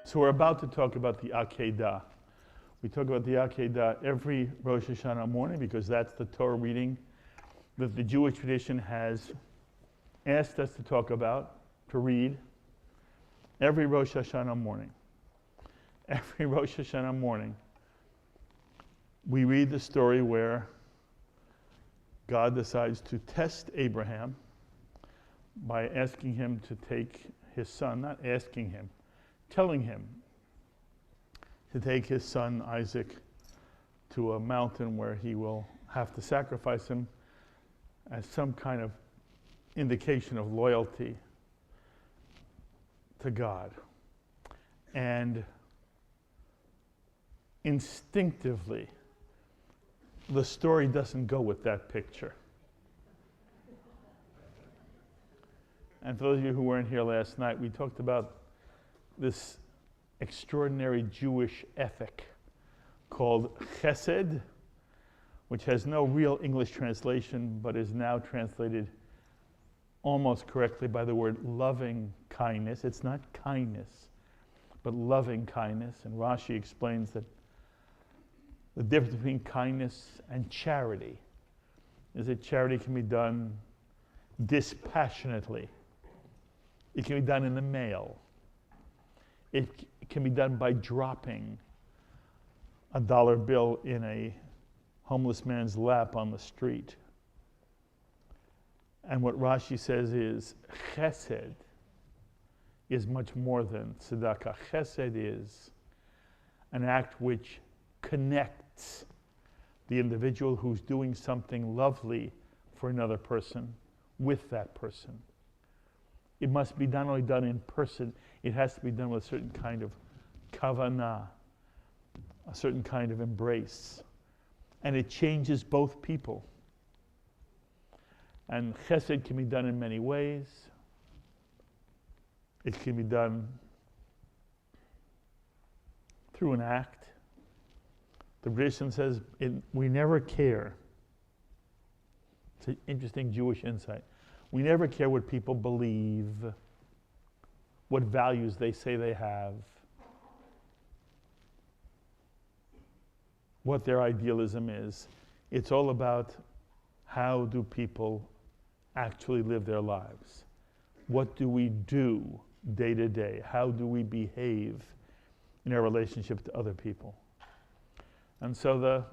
So we're about to talk about the Akedah. We talk about the Akedah every Rosh Hashanah morning because that's the Torah reading that the Jewish tradition has asked us to talk about, to read, every Rosh Hashanah morning. Every Rosh Hashanah morning, we read the story where God decides to test Abraham by asking him to take his son, not asking him, telling him to take his son Isaac to a mountain where he will have to sacrifice him as some kind of indication of loyalty to God. And instinctively, the story doesn't go with that picture. And for those of you who weren't here last night, we talked about this extraordinary Jewish ethic called chesed, which has no real English translation, but is now translated almost correctly by the word loving kindness. It's not kindness, but loving kindness. And Rashi explains that the difference between kindness and charity is that charity can be done dispassionately. It can be done in the mail. It can be done by dropping a dollar bill in a homeless man's lap on the street. And what Rashi says is chesed is much more than tzedakah. Chesed is an act which connects the individual who's doing something lovely for another person with that person. It must be not only done in person, it has to be done with a certain kind of kavanah, a certain kind of embrace. And it changes both people. And chesed can be done in many ways. It can be done through an act. The tradition says we never care. It's an interesting Jewish insight. We never care what people believe, what values they say they have, what their idealism is. It's all about how do people actually live their lives. What do we do day to day? How do we behave in our relationship to other people? And so the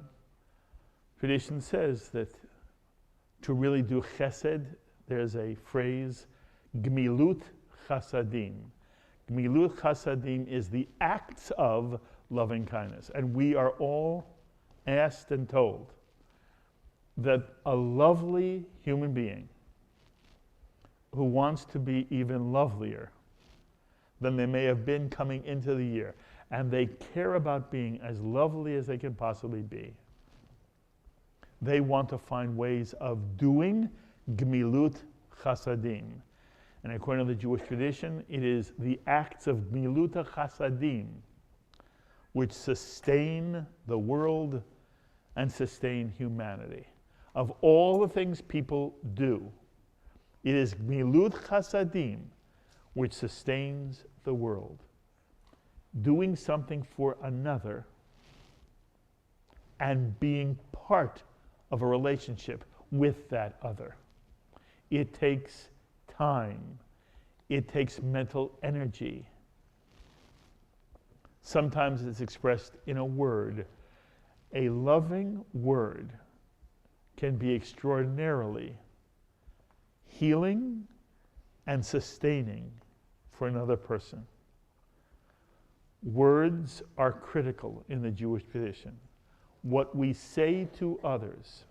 tradition says that to really do chesed, there's a phrase, gmilut chasadim. Gmilut chasadim is the acts of loving kindness. And we are all asked and told that a lovely human being who wants to be even lovelier than they may have been coming into the year, and they care about being as lovely as they can possibly be, they want to find ways of doing gmilut chasadim. And according to the Jewish tradition, it is the acts of gmilut chasadim which sustain the world and sustain humanity. Of all the things people do, it is gmilut chasadim which sustains the world. Doing something for another and being part of a relationship with that other. It takes time. It takes mental energy. Sometimes it's expressed in a word. A loving word can be extraordinarily healing and sustaining for another person. Words are critical in the Jewish tradition. What we say to others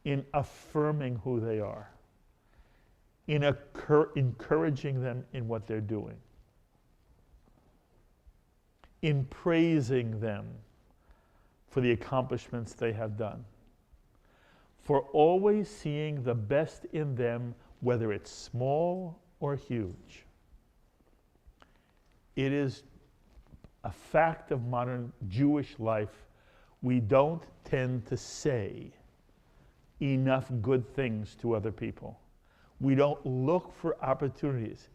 in affirming who they are, in encouraging them in what they're doing, in praising them for the accomplishments they have done, for always seeing the best in them, whether it's small or huge. It is a fact of modern Jewish life. We don't tend to say enough good things to other people. We don't look for opportunities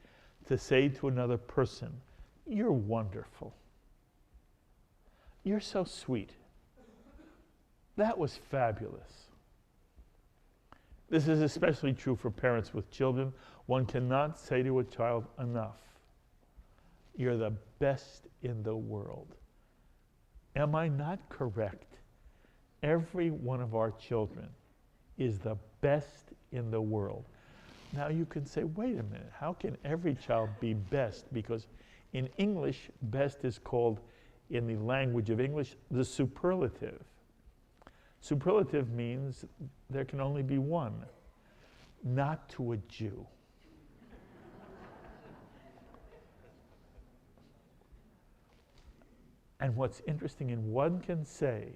to say to another person you're wonderful. You're so sweet. That was fabulous. This is especially true for parents with children. One cannot say to a child enough, you're the best in the world. Am I not correct? Every one of our children is the best in the world. Now you can say, wait a minute, how can every child be best? Because in English, best is called, in the language of English, the superlative. Superlative means there can only be one, not to a Jew. And what's interesting, and one can say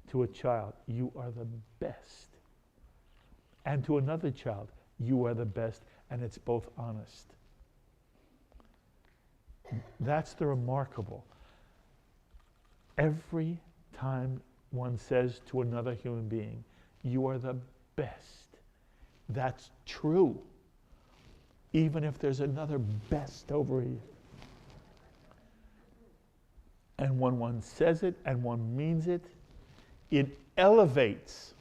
to a child, you are the best. And to another child, you are the best, and it's both honest. That's the remarkable. Every time one says to another human being, you are the best, that's true. Even if there's another best over here. And when one says it and one means it, it elevates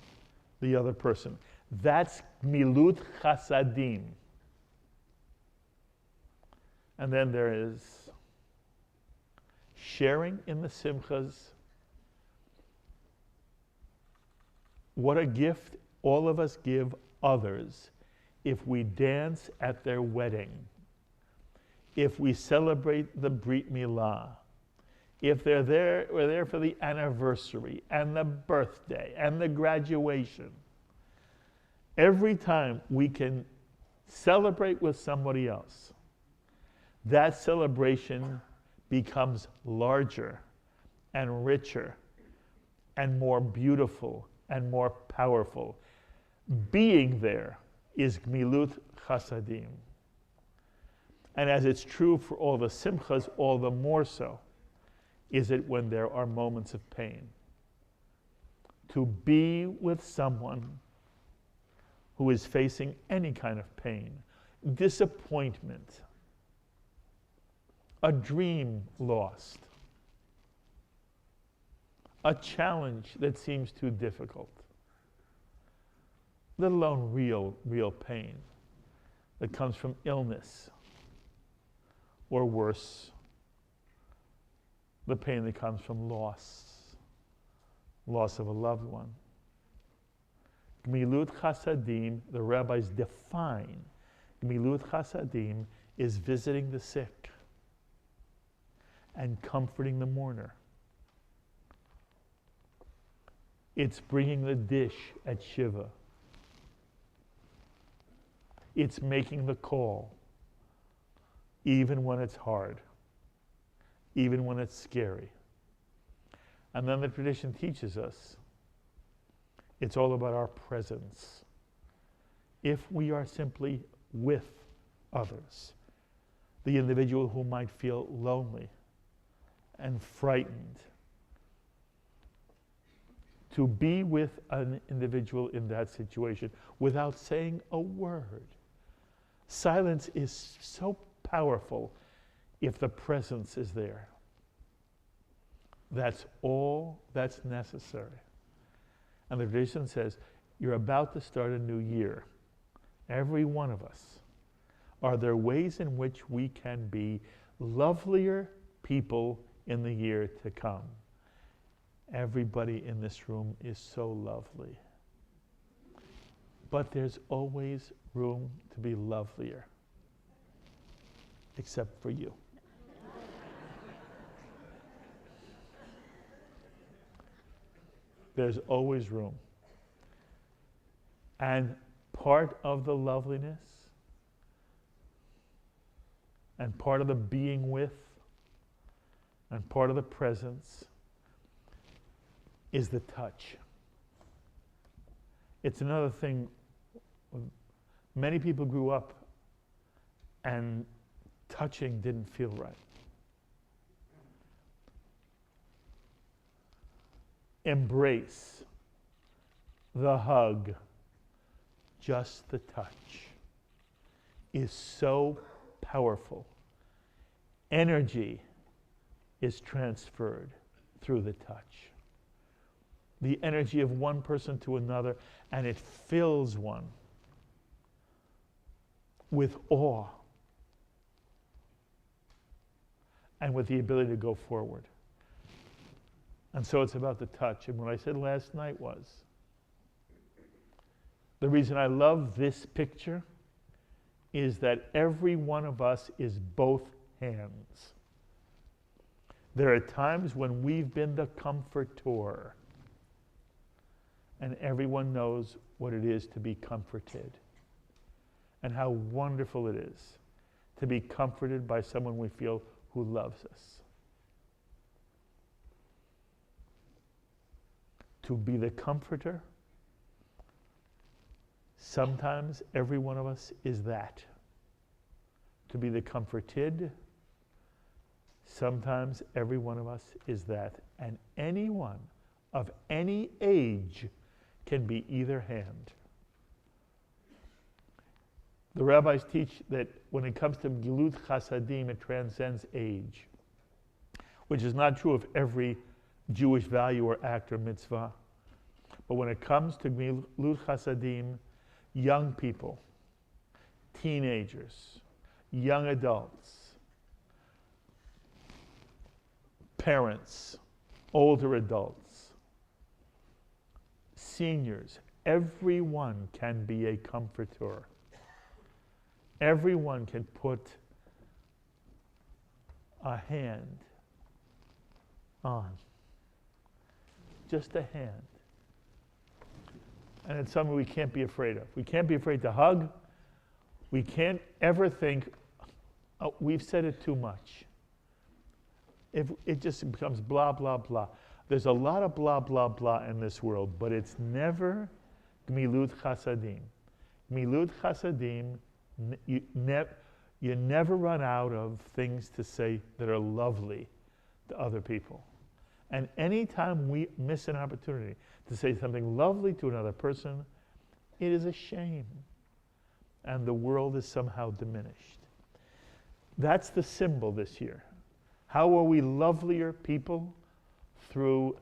the other person. That's milut chasadim. And then there is sharing in the simchas. What a gift all of us give others if we dance at their wedding, if we celebrate the Brit Milah, if we're there for the anniversary and the birthday and the graduation. Every time we can celebrate with somebody else, that celebration becomes larger and richer and more beautiful and more powerful. Being there is gmilut chasadim. And as it's true for all the simchas, all the more so is it when there are moments of pain. To be with someone who is facing any kind of pain, disappointment, a dream lost, a challenge that seems too difficult, let alone real pain that comes from illness, or worse, the pain that comes from loss of a loved one. Gmilut chasadim, the rabbis define, gmilut chasadim is visiting the sick and comforting the mourner. It's bringing the dish at Shiva. It's making the call, even when it's hard, even when it's scary. And then the tradition teaches us it's all about our presence. If we are simply with others, the individual who might feel lonely and frightened, to be with an individual in that situation without saying a word. Silence is so powerful if the presence is there. That's all that's necessary. And the tradition says, you're about to start a new year. Every one of us. Are there ways in which we can be lovelier people in the year to come? Everybody in this room is so lovely. But there's always room to be lovelier. Except for you. There's always room. And part of the loveliness and part of the being with and part of the presence is the touch. It's another thing. Many people grew up and touching didn't feel right. Embrace, the hug, just the touch is so powerful. energy is transferred through the touch. The energy of one person to another, and it fills one with awe and with the ability to go forward. And so it's about the touch. And what I said last night was, the reason I love this picture is that every one of us is both hands. There are times when we've been the comforter, and everyone knows what it is to be comforted, and how wonderful it is to be comforted by someone we feel who loves us. To be the comforter, sometimes every one of us is that. To be the comforted, sometimes every one of us is that. And anyone of any age can be either hand. The rabbis teach that when it comes to Gilut chasadim, it transcends age, which is not true of every Jewish value or act or mitzvah. But when it comes to Gilut chasadim, young people, teenagers, young adults, parents, older adults, seniors, everyone can be a comforter. Everyone can put a hand on, just a hand. And it's something we can't be afraid of. We can't be afraid to hug. We can't ever think, oh, we've said it too much. If it just becomes blah, blah, blah. There's a lot of blah, blah, blah in this world, but it's never Gmilut Chasadim. Gmilut Chasadim, you never run out of things to say that are lovely to other people. And anytime we miss an opportunity to say something lovely to another person, it is a shame. And the world is somehow diminished. That's the symbol this year. How are we lovelier people? Through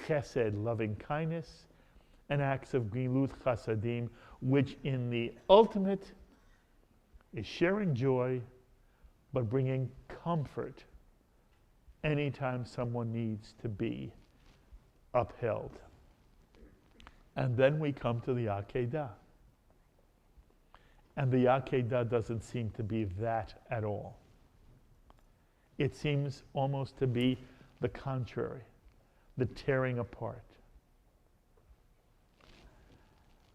chesed, loving kindness, and acts of gilut chasadim, which in the ultimate is sharing joy, but bringing comfort anytime someone needs to be upheld. And then we come to the Akedah. And the Akedah doesn't seem to be that at all. It seems almost to be the contrary, the tearing apart.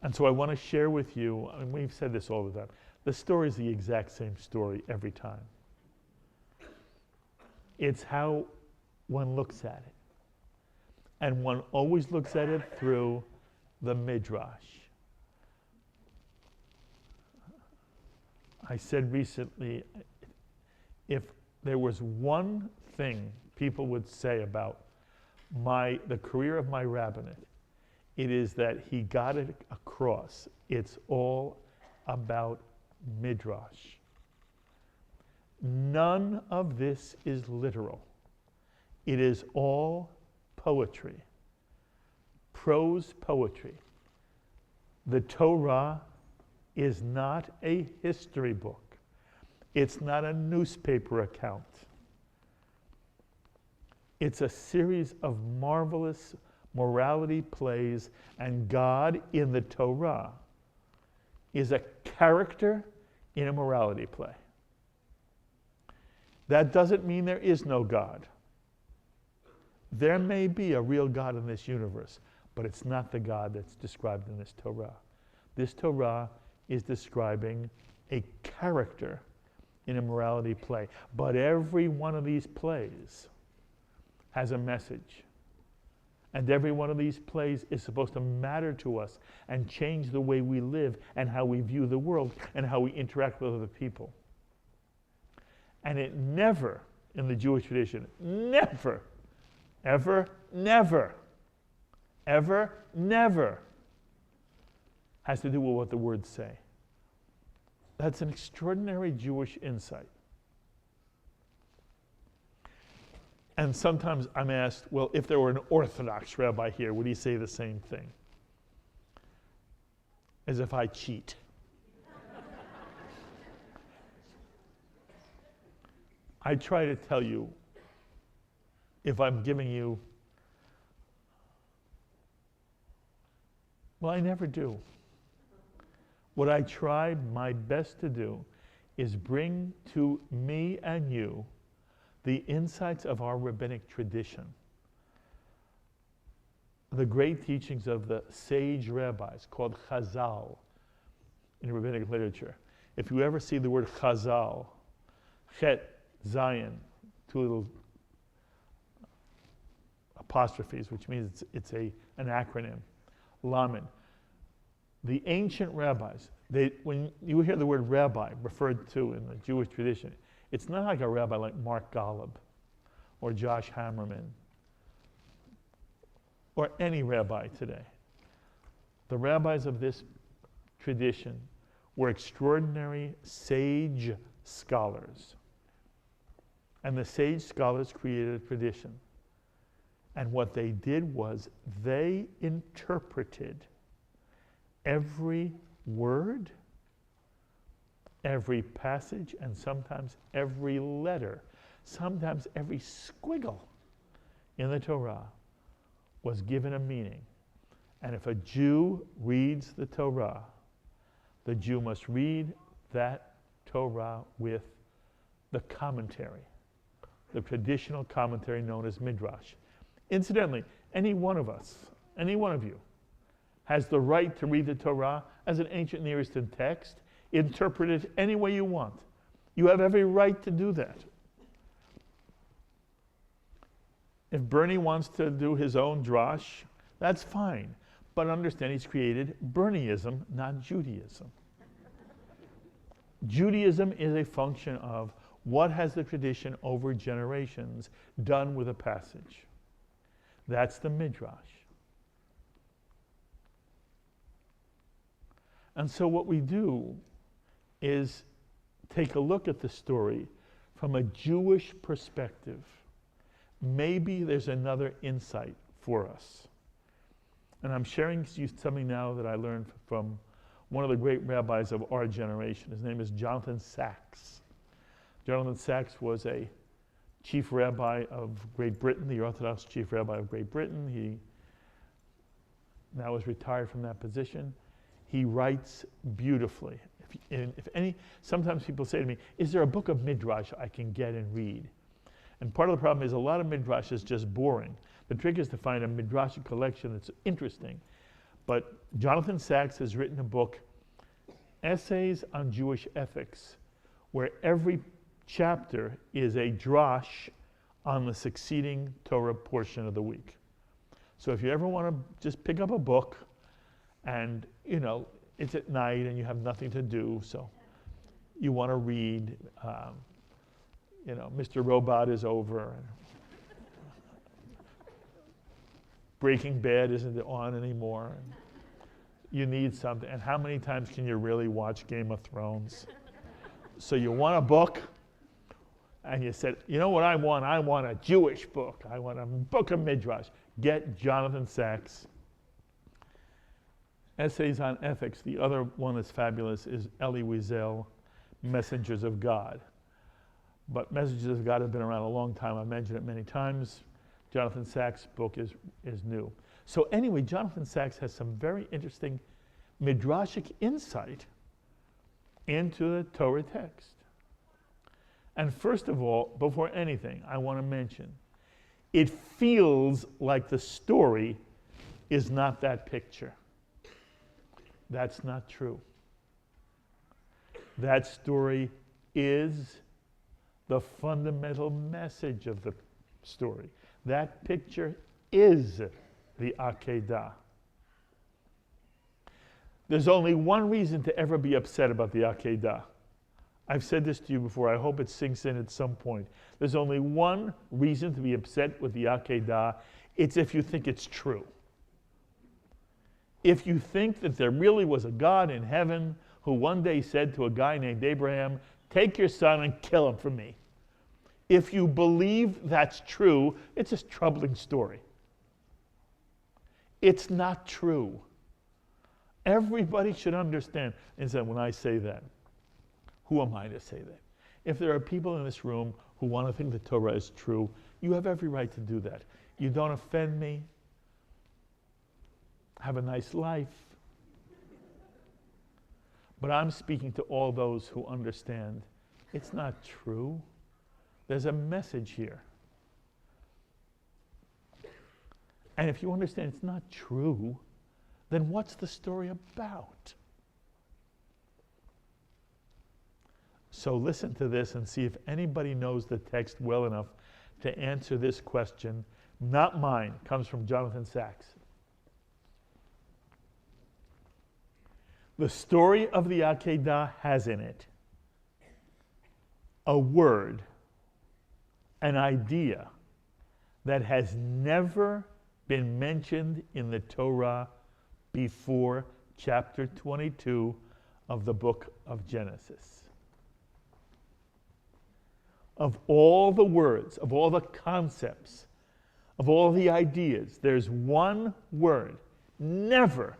And so I want to share with you, and we've said this all the time, the story is the exact same story every time. It's how one looks at it. And one always looks at it through the Midrash. I said recently, if there was one thing people would say about the career of my rabbinate, it is that he got it across. It's all about Midrash. None of this is literal. It is all poetry, prose poetry. The Torah is not a history book. It's not a newspaper account. It's a series of marvelous morality plays, and God in the Torah is a character in a morality play. That doesn't mean there is no God. There may be a real God in this universe, but it's not the God that's described in this Torah. This Torah is describing a character in a morality play. But every one of these plays has a message. And every one of these plays is supposed to matter to us and change the way we live and how we view the world and how we interact with other people. And it never, in the Jewish tradition, never, ever, never, ever, never has to do with what the words say. That's an extraordinary Jewish insight. And sometimes I'm asked, well, if there were an Orthodox rabbi here, would he say the same thing? As if I cheat. I try to tell you, if I'm giving you, well, I never do. What I try my best to do is bring to me and you the insights of our rabbinic tradition, the great teachings of the sage rabbis called chazal in rabbinic literature. If you ever see the word chazal, chet, zayin, two little apostrophes, which means it's an acronym, lamed. The ancient rabbis, when you hear the word rabbi referred to in the Jewish tradition, it's not like a rabbi like Mark Golub or Josh Hammerman or any rabbi today. The rabbis of this tradition were extraordinary sage scholars. And the sage scholars created a tradition. And what they did was they interpreted every word, every passage, and sometimes every letter, sometimes every squiggle in the Torah was given a meaning. And if a Jew reads the Torah, the Jew must read that Torah with the commentary, the traditional commentary known as Midrash. Incidentally, any one of us, any one of you, has the right to read the Torah as an ancient Near Eastern text, interpret it any way you want. You have every right to do that. If Bernie wants to do his own drash, that's fine. But understand he's created Bernieism, not Judaism. Judaism is a function of what has the tradition over generations done with a passage. That's the Midrash. And so what we do is take a look at the story from a Jewish perspective. Maybe there's another insight for us. And I'm sharing you something now that I learned from one of the great rabbis of our generation. His name is Jonathan Sacks. Jonathan Sacks was a chief rabbi of Great Britain, the Orthodox chief rabbi of Great Britain. He now is retired from that position. He writes beautifully. Sometimes people say to me, is there a book of Midrash I can get and read? And part of the problem is a lot of Midrash is just boring. The trick is to find a Midrashic collection that's interesting. But Jonathan Sacks has written a book, Essays on Jewish Ethics, where every chapter is a drash on the succeeding Torah portion of the week. So if you ever want to just pick up a book and, it's at night and you have nothing to do, so you want to read, Mr. Robot is over, and Breaking Bad isn't on anymore, and you need something. And how many times can you really watch Game of Thrones? So you want a book, and you said, you know what I want? I want a Jewish book. I want a book of Midrash. Get Jonathan Sacks. Essays on Ethics. The other one that's fabulous is Elie Wiesel, Messengers of God. But Messengers of God have been around a long time. I've mentioned it many times. Jonathan Sacks' book is new. So anyway, Jonathan Sacks has some very interesting Midrashic insight into the Torah text. And first of all, before anything, I want to mention, it feels like the story is not that picture. That's not true. That story is the fundamental message of the story. That picture is the Akedah. There's only one reason to ever be upset about the Akedah. I've said this to you before. I hope it sinks in at some point. There's only one reason to be upset with the Akedah. It's if you think it's true. If you think that there really was a God in heaven who one day said to a guy named Abraham, take your son and kill him for me. If you believe that's true, it's a troubling story. It's not true. Everybody should understand. And so when I say that, who am I to say that? If there are people in this room who want to think the Torah is true, you have every right to do that. You don't offend me. Have a nice life. But I'm speaking to all those who understand it's not true. There's a message here. And if you understand it's not true, then what's the story about? So listen to this and see if anybody knows the text well enough to answer this question. Not mine. It comes from Jonathan Sachs. The story of the Akedah has in it a word, an idea that has never been mentioned in the Torah before chapter 22 of the book of Genesis. Of all the words, of all the concepts, of all the ideas, there's one word, never,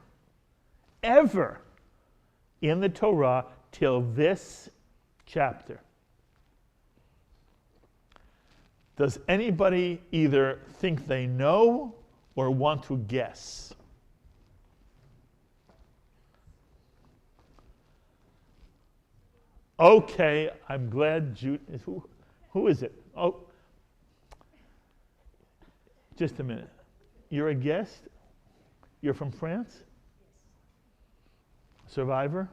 ever, in the Torah till this chapter. Does anybody either think they know or want to guess? Okay, I'm glad Jude. Who is it? Oh, just a minute. You're a guest? You're from France? Yes. Survivor?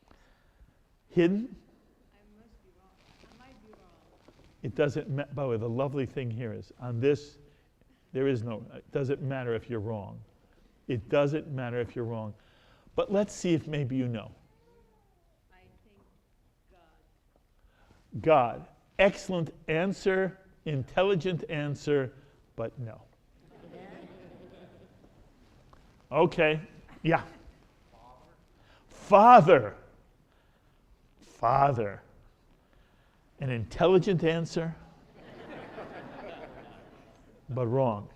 Yes. Hidden? I must be wrong. I might be wrong. It doesn't matter. By the way, the lovely thing here is, on this, there is no, it doesn't matter if you're wrong. It doesn't matter if you're wrong. But let's see if maybe you know. I think God. God. Excellent answer, intelligent answer, but no. Okay, yeah. Father. Father. An intelligent answer, but wrong.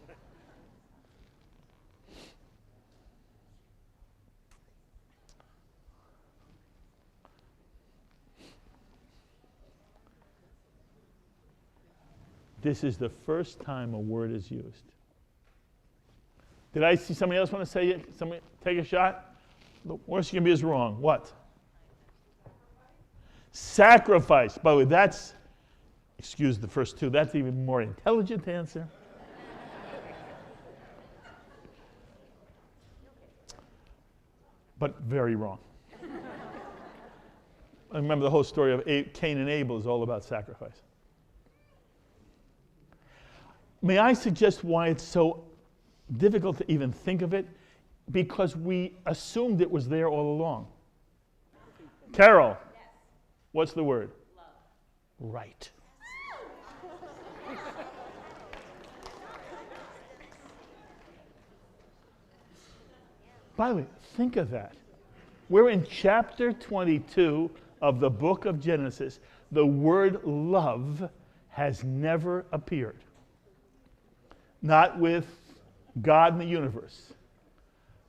This is the first time a word is used. Did I see somebody else want to say it? Somebody take a shot? The worst you can be is wrong. What? Sacrifice. By the way, that's, excuse the first two, that's even more intelligent answer. But very wrong. I remember the whole story of Cain and Abel is all about sacrifice. May I suggest why it's so difficult to even think of it? Because we assumed it was there all along. Carol, yes. What's the word? Love. Right. By the way, think of that. We're in chapter 22 of the book of Genesis. The word love has never appeared. Not with God in the universe.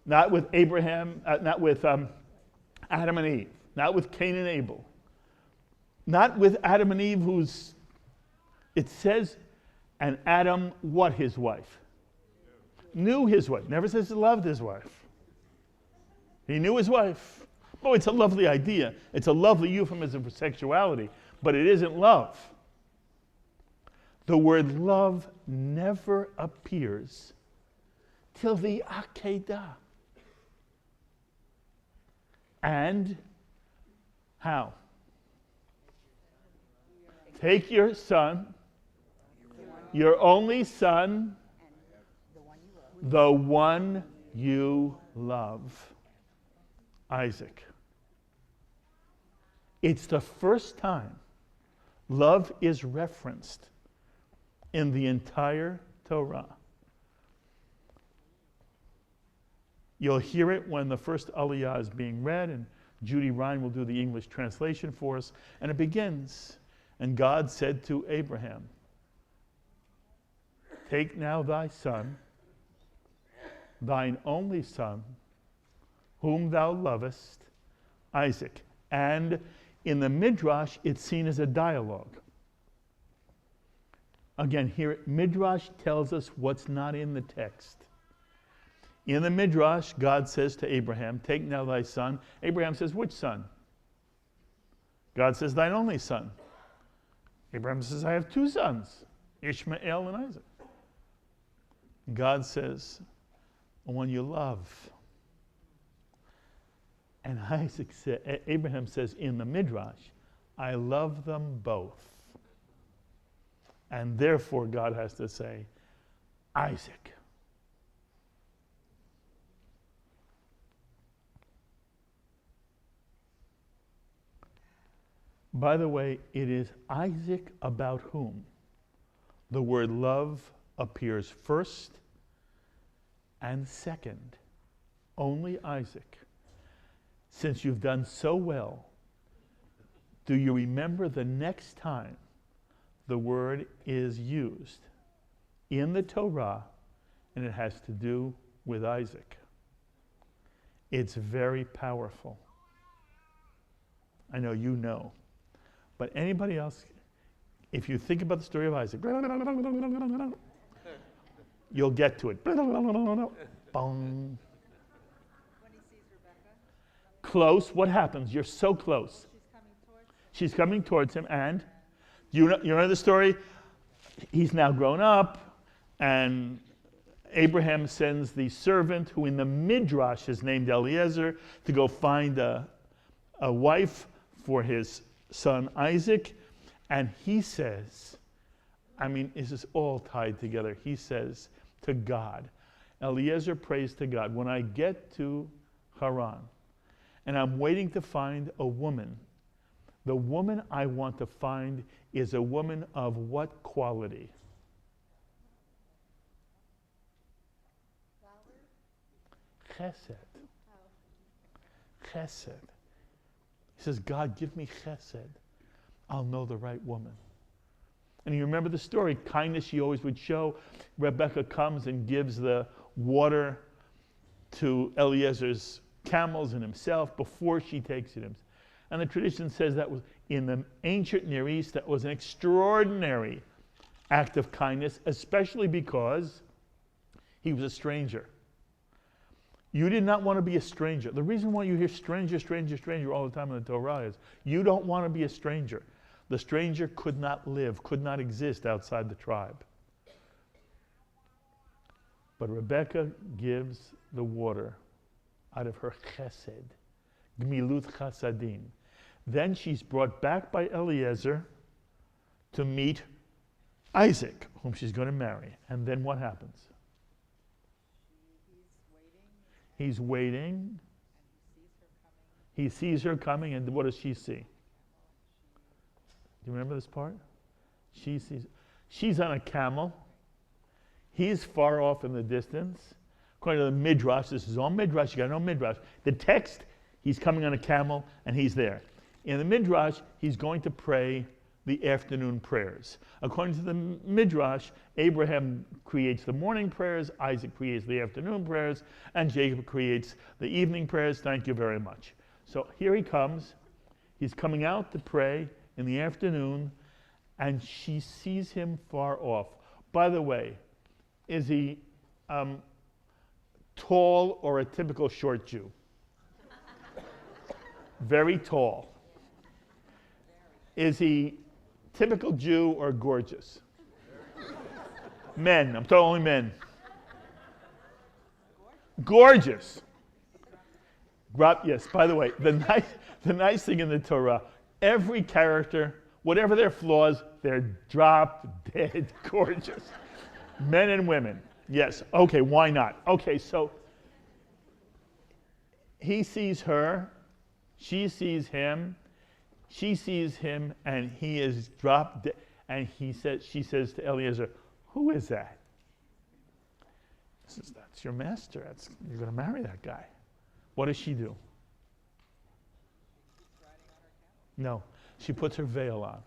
Not with Abraham, not with Adam and Eve. Not with Cain and Abel. Not with Adam and Eve who's, it says, and Adam, what his wife? Knew his wife. Never says he loved his wife. He knew his wife. Oh, it's a lovely idea. It's a lovely euphemism for sexuality, but it isn't love. The word love never appears till the Akedah. And how? Take your son, your only son, the one you love, Isaac. It's the first time love is referenced in the entire Torah. You'll hear it when the first Aliyah is being read, and Judy Ryan will do the English translation for us. And it begins, And God said to Abraham, take now thy son, thine only son, whom thou lovest, Isaac. And in the Midrash, it's seen as a dialogue. Again, here, Midrash tells us what's not in the text. In the Midrash, God says to Abraham, take now thy son. Abraham says, which son? God says, thine only son. Abraham says, I have two sons, Ishmael and Isaac. God says, the one you love. And Abraham says in the Midrash, I love them both. And therefore God has to say, Isaac. By the way, it is Isaac about whom the word love appears first and second. Only Isaac. Since you've done so well, do you remember the next time the word is used in the Torah and it has to do with Isaac? It's very powerful. I know you know. But anybody else, if you think about the story of Isaac, you'll get to it. Bong. Close. What happens? You're so close. She's coming towards him, and you know the story? He's now grown up, and Abraham sends the servant, who in the Midrash is named Eliezer, to go find a wife for his son Isaac. And he says, this is all tied together. He says to God, Eliezer prays to God, when I get to Haran, and I'm waiting to find a woman, the woman I want to find is a woman of what quality? Chesed. Chesed. He says, God, give me chesed. I'll know the right woman. And you remember the story, kindness she always would show. Rebecca comes and gives the water to Eliezer's camels and himself before she takes it. And the tradition says that was in the ancient Near East, that was an extraordinary act of kindness, especially because he was a stranger. You did not want to be a stranger. The reason why you hear stranger, stranger, stranger all the time in the Torah is you don't want to be a stranger. The stranger could not live, could not exist outside the tribe. But Rebecca gives the water out of her chesed, gmilut chasadim. Then she's brought back by Eliezer to meet Isaac, whom she's going to marry. And then what happens? He's waiting. He sees her coming, and what does she see? Do you remember this part? She's on a camel. He's far off in the distance. According to the Midrash, this is all Midrash, you got to know Midrash. The text, he's coming on a camel, and he's there. In the Midrash, he's going to pray the afternoon prayers. According to the Midrash, Abraham creates the morning prayers, Isaac creates the afternoon prayers, and Jacob creates the evening prayers. Thank you very much. So here he comes. He's coming out to pray in the afternoon, and she sees him far off. By the way, is he tall or a typical short Jew? Very tall. Is he typical Jew or gorgeous? Men, I'm talking only men. Gorgeous. Yes, by the way, the nice thing in the Torah, every character, whatever their flaws, they're drop dead gorgeous. Men and women. Yes, okay, why not? Okay, so he sees her, she sees him, and he is dropped dead. And she says to Eliezer, who is that? He says, that's your master. You're going to marry that guy. What does she do? No, she puts her veil on.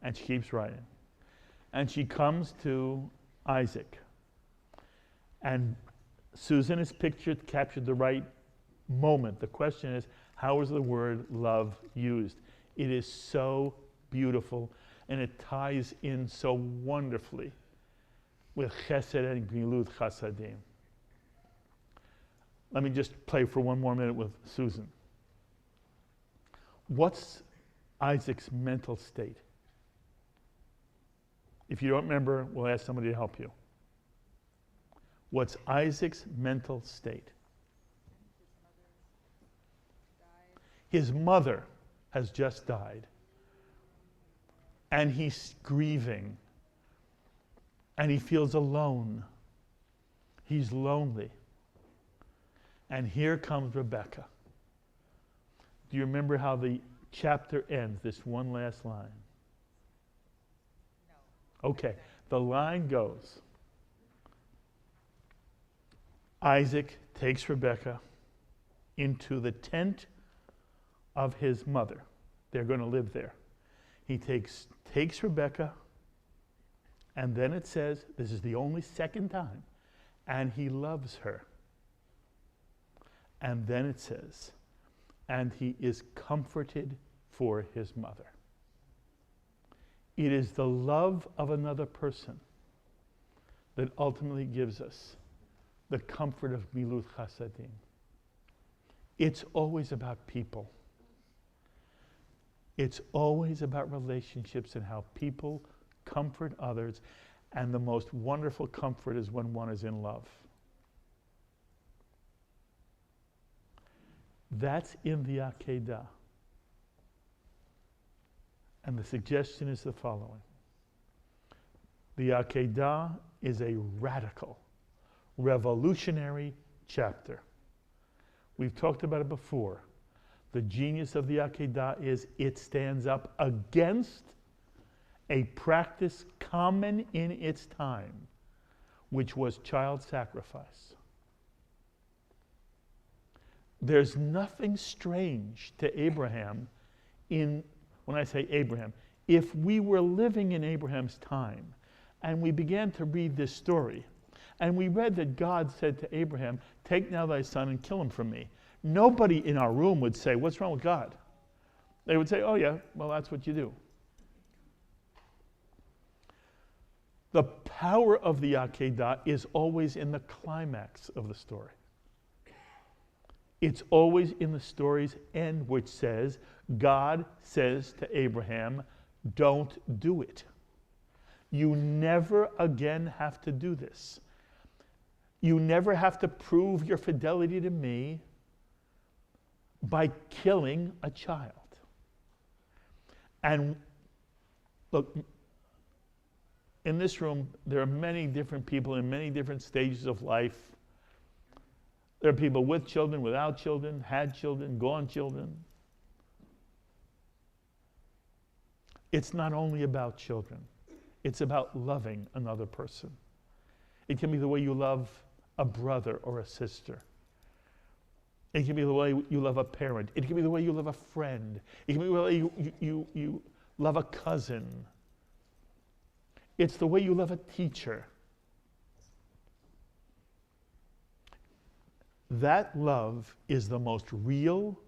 And she keeps writing. And she comes to Isaac. And Susan has captured the right moment. The question is, how is the word love used? It is so beautiful, and it ties in so wonderfully with chesed and gmilut chasadim. Let me just play for one more minute with Susan. What's Isaac's mental state? If you don't remember, we'll ask somebody to help you. What's Isaac's mental state? His mother has just died. And he's grieving. And he feels alone. He's lonely. And here comes Rebecca. Do you remember how the chapter ends? This one last line. No. Okay. The line goes, Isaac takes Rebecca into the tent of his mother. They're going to live there. He takes Rebecca, and then it says, this is the only second time, and he loves her. And then it says, and he is comforted for his mother. It is the love of another person that ultimately gives us the comfort of Milut Chasadim. It's always about people. It's always about relationships and how people comfort others. And the most wonderful comfort is when one is in love. That's in the Akedah. And the suggestion is the following. The Akedah is a radical, revolutionary chapter. We've talked about it before. The genius of the Akedah is it stands up against a practice common in its time, which was child sacrifice. There's nothing strange to Abraham when I say Abraham. If we were living in Abraham's time and we began to read this story, and we read that God said to Abraham, take now thy son and kill him for me. Nobody in our room would say, what's wrong with God? They would say, oh yeah, well that's what you do. The power of the Akedah is always in the climax of the story. It's always in the story's end, which says, God says to Abraham, don't do it. You never again have to do this. You never have to prove your fidelity to me by killing a child. And look, in this room, there are many different people in many different stages of life. There are people with children, without children, had children, gone children. It's not only about children. It's about loving another person. It can be the way you love a brother or a sister. It can be the way you love a parent. It can be the way you love a friend. It can be the way you love a cousin. It's the way you love a teacher. That love is the most real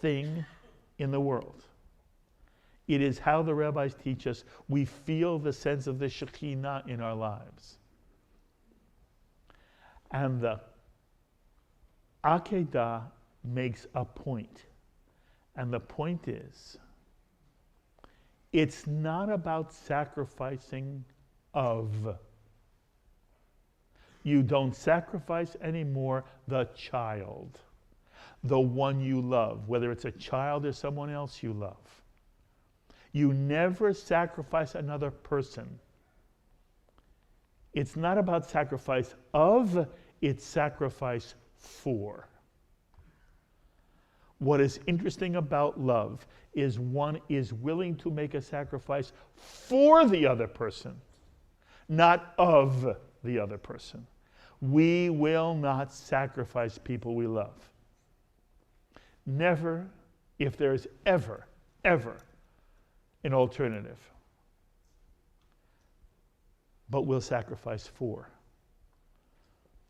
thing in the world. It is how the rabbis teach us we feel the sense of the Shekhinah in our lives. And the Akedah makes a point. And the point is, it's not about sacrificing of. You don't sacrifice anymore the child, the one you love, whether it's a child or someone else you love. You never sacrifice another person. It's not about sacrifice of, it's sacrifice for. What is interesting about love is one is willing to make a sacrifice for the other person, not of the other person. We will not sacrifice people we love. Never, if there is ever an alternative. but we'll sacrifice for.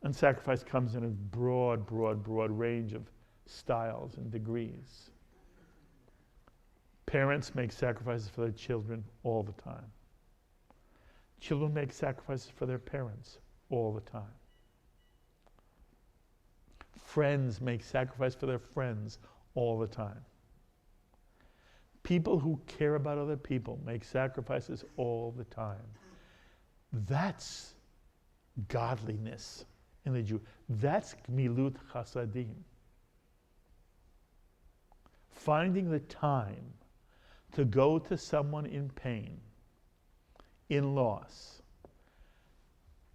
And sacrifice comes in a broad range of styles and degrees. Parents make sacrifices for their children all the time. Children make sacrifices for their parents all the time. Friends make sacrifices for their friends all the time. People who care about other people make sacrifices all the time. That's godliness in the Jew. That's gmilut chasadim. Finding the time to go to someone in pain, in loss,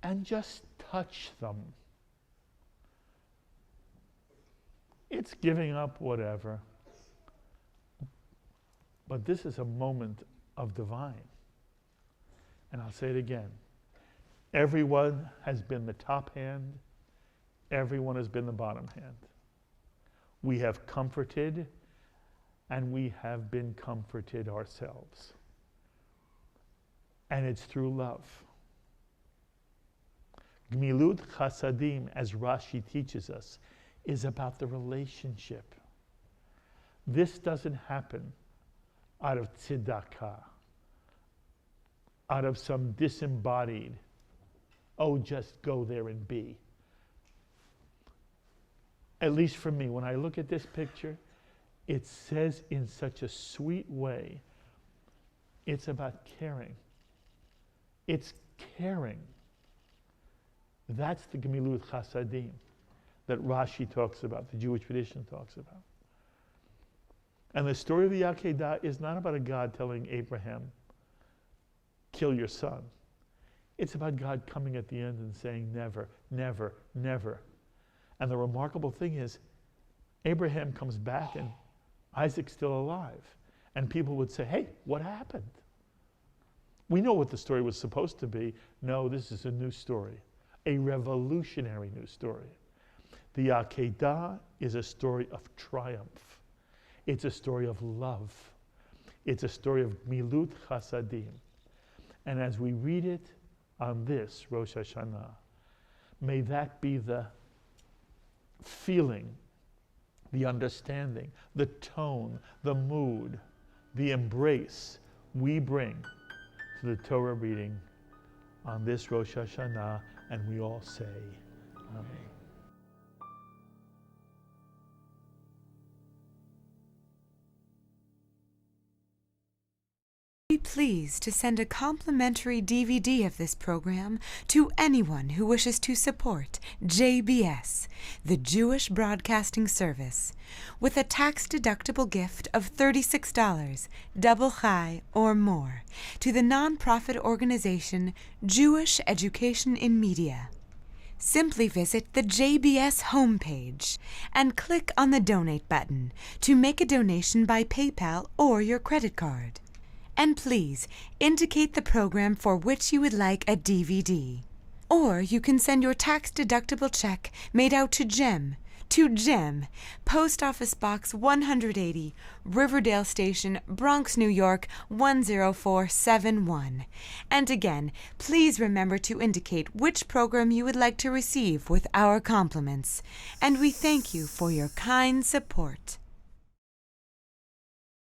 and just touch them. It's giving up whatever. But this is a moment of divine. And I'll say it again. Everyone has been the top hand. Everyone has been the bottom hand. We have comforted, and we have been comforted ourselves. And it's through love. Gmilut chasadim, as Rashi teaches us, is about the relationship. This doesn't happen out of tzedakah, out of some disembodied, oh, just go there and be. At least for me, when I look at this picture, it says in such a sweet way, it's about caring. It's caring. That's the gemilut chasadim that Rashi talks about, the Jewish tradition talks about. And the story of the Akedah is not about a God telling Abraham, kill your son. It's about God coming at the end and saying, never, never, never. And the remarkable thing is, Abraham comes back and Isaac's still alive. And people would say, hey, what happened? We know what the story was supposed to be. No, this is a new story, a revolutionary new story. The Akedah is a story of triumph. It's a story of love. It's a story of gmilut chasadim. And as we read it on this Rosh Hashanah, may that be the feeling, the understanding, the tone, the mood, the embrace we bring to the Torah reading on this Rosh Hashanah, and we all say, Amen. Be pleased to send a complimentary DVD of this program to anyone who wishes to support JBS, the Jewish Broadcasting Service, with a tax-deductible gift of $36, double chai or more, to the nonprofit organization Jewish Education in Media. Simply visit the JBS homepage and click on the Donate button to make a donation by PayPal or your credit card. And please indicate the program for which you would like a DVD. Or you can send your tax-deductible check made out to GEM, Post Office Box 180, Riverdale Station, Bronx, New York 10471. And again, please remember to indicate which program you would like to receive with our compliments. And we thank you for your kind support.